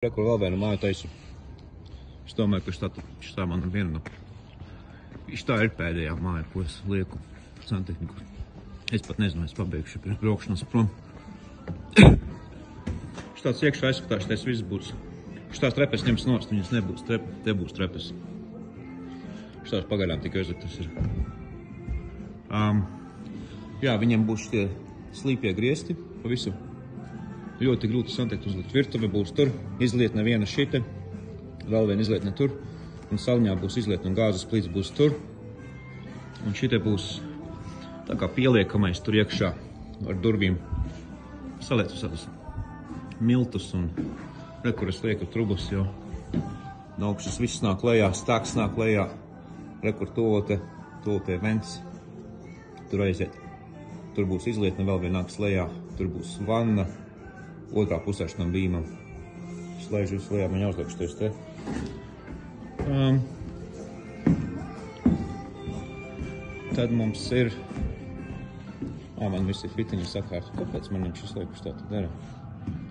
Rekur vēl vienu māju taisu. Es domāju, ka šitā man viena no. Šitā ir pēdējā māja, ko es lieku santehniku. Es pat nezinu, es pabeigšu pirms braukšanas prom. Šitāds iekšā aizskatās, šitais viss būs. Šitās trepes ņems nost, viņas nebūs te būs trepes. Šitās pagaidām tikai izliktas ir. Jā, viņiem būs šitie slīpie griesti pa visu. Ļoti grūti santekt uzlikt. Virtuve būs tur, izlietne viena šite, vēl viena izlietne tur, un saliņā būs izlietne un gāzes plīts būs tur. Un šite būs tā kā pieliekamais tur iekšā ar durvīm. Saliec visādus miltus un rekur es lieku trubus, jo no augšas viss nāk lejā, stāks nāk lejā, rekur tolotē vents, tur aiziet. Tur būs izlietne, vēl vien nāks lejā, tur būs vanna. Otrā pusē šitam bīmam. Slēžu visu lejā, man jāuzliekšties te. Tad mums ir... man visi fitiņi sakārtu. Kāpēc man viņš izliekus tā tad dara?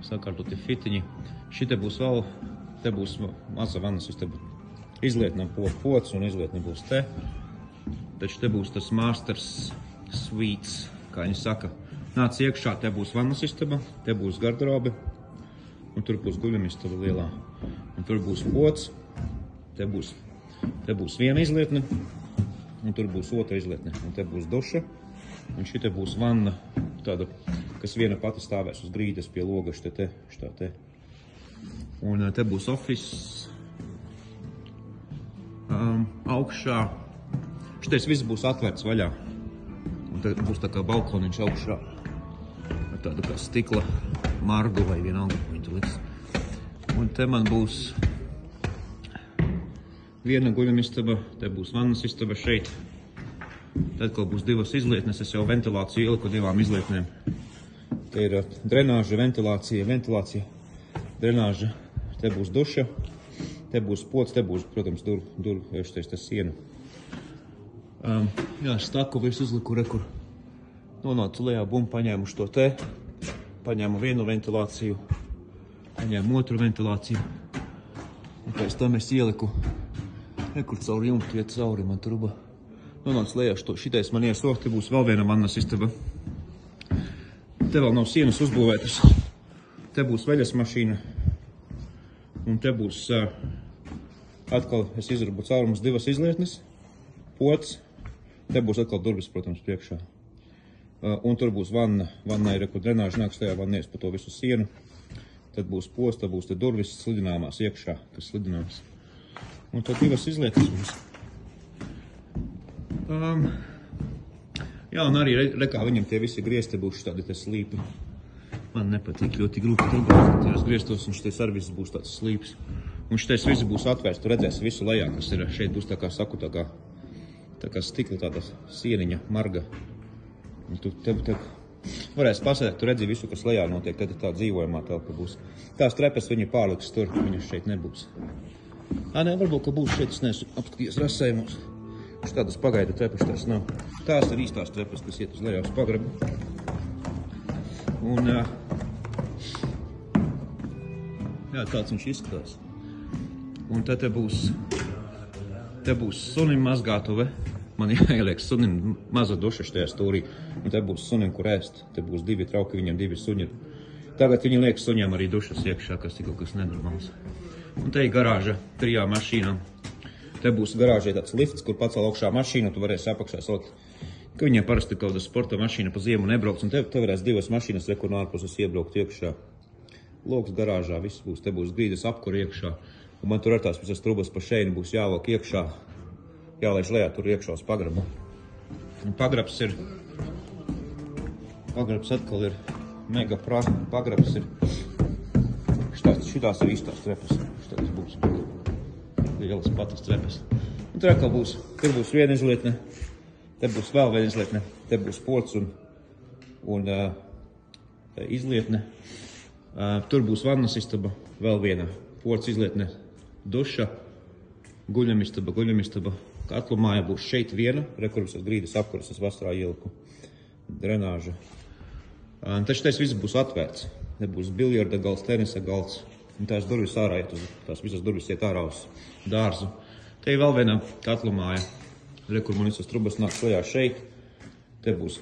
Sakārtoti fitiņi. Šite būs vēl, te būs maza vannas, te būs izlietne pods un izlietne būs te. Taču te būs tas Masters Suites, kā viņi saka. Nāc iekšā, te būs vannas istaba, te būs garderobe, un tur būs guļamistaba lielā. Un tur būs pods, te būs viena izlietne, un tur būs otra izlietne. Un te būs duša, un šite būs vanna, tāda, kas viena pati stāvēs uz grīdas pie loga, šitā te. Un te būs office, augšā. Šitais viss būs atvērts vaļā, un te būs tā kā balkoniņš augšā. Tāda kā stikla margu vai vienalga, ko viņi tur liks. Un te man būs viena guļamistaba, te būs vannas istaba šeit. Tad, kad būs divas izlietnes, es jau ventilāciju ieliku divām izlietnēm. Te ir drenāža, ventilācija, drenāža. Te būs duša, te būs pods, te būs, protams, šitais te siena. Jā, staku visu uzliku rekur. Nonācu lejā, paņēmu šo te, paņēmu vienu ventilāciju, paņēmu otru ventilāciju, un pēc tam es ieliku, rekur caur jumtu, iet cauri man truba. Nonācu lejā, šitais man iesok, te būs vēl viena vannas istaba. Te vēl nav sienas uzbūvētas, te būs veļas mašīna, un te būs atkal, es izrabu caurumus divas izlietnes, pods, te būs atkal durvis, protams, priekšā. Un tur būs vanna. Vanna ir, kur drenāža nāks tajā vannēs pa to visu sienu. Tad būs posta, būs te durvis slidināmās iekšā, kas slidināmas. Un tad divas izlietas mums. Jā, un arī rekā viņam tie visi griezti būs tādi te slīpi. Man nepatīk ļoti grūti tajos grieztos, un šitais arī viss būs tāds slīps. Un šitais viss būs atvērts, tu redzēsi visu lejā, kas ir. Šeit būs tā kā saku, tā kā stikla tāda sieniņa, marga. Un tu varēsi pasēdēt, tu redzi visu, kas lejā notiek, tad tā dzīvojamā telpa būs. Tās trepes viņi pārliks tur, viņas šeit nebūs. Nē, varbūt, ka būs šeit, es neesmu apskatījies rasējumos. Tādas pagaida trepas tās nav. Tās ir īstās trepas, kas iet uz lejā uz pagrabu. Un, jā, tāds viņš izskatās. Un te būs sunim mazgātuve. Man jāieliek sunim maza duša štajā stūrī, un te būs sunim, kur ēst. Te būs divi trauki, viņam divi suņi. Tagad viņi liek suņiem arī dušas iekšā, kas ir kaut kas nenormāls. Un te ir garāža 3 mašīnām. Te būs garāžai tāds lifts, kur pacēl augšā mašīnu, tu varēsi apakšā salikt. Ka viņiem parasti kaut kāda sporta mašīna pa ziemu nebrauc, un te varēs 2 mašīnas, kur no ārpuses iebraukt iekšā. Loks garāžā, viss būs, te būs grīdas apkuri iekšā, un man tur ar tās visas trubas pa šeini būs jālok iekšā. Jālaiž lejā tur iekšā uz pagrabu. Un pagrabs atkal ir mega pagrabs ir. Šitās ir īstās trepas. Šitās būs lielas patas trepas. Un tur atkal būs, tur būs viena izlietne, te būs vēl viena izlietne, te būs pods un izlietne. Tur būs vannas istaba, vēl viena pods izlietne, duša, guļamistaba. Katlu māja būs šeit viena, rekurus grīdas apkuras, es vasarā ieliku drenāža. Taču tais viss būs atvērts. Te būs biljarda galds, tenisa galds, Un tās durvis ārā iet, tās visas durvis iet ārā uz dārzu. Te ir vēl viena katlu māja. Re, kur man visas trubas nāk klajā šeit. Te būs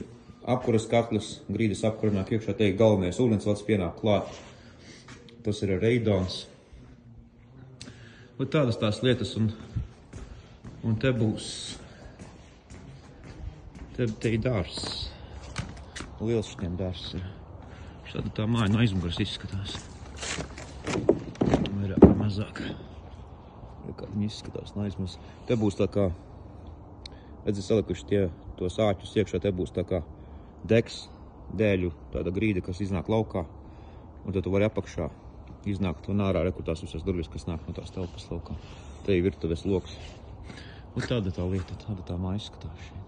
apkuras katlis, grīdas apkura nāk iekšā, te ir galvenais ūdensvads pienāk klāt. Tas ir reidons. Un tādas tās lietas, un te būs, te ir dārs. Liels šķiem dārs ir. Šāda tā māja no aizmugaras izskatās. Vairāk vai mazāk. Kā viņi izskatās no aizmugaras. Te būs tā kā, redzi, salikuši tos āķus iekšā, te būs tā kā degs, dēļu, tāda grīda, kas iznāk laukā. Un tad tu vari apakšā iznākt un ārā, kur tās visas durvis, kas nāk no tās telpas laukā. Te ir virtuves loks. Un tāda tā lieta, tāda tā māja izskatās šeit.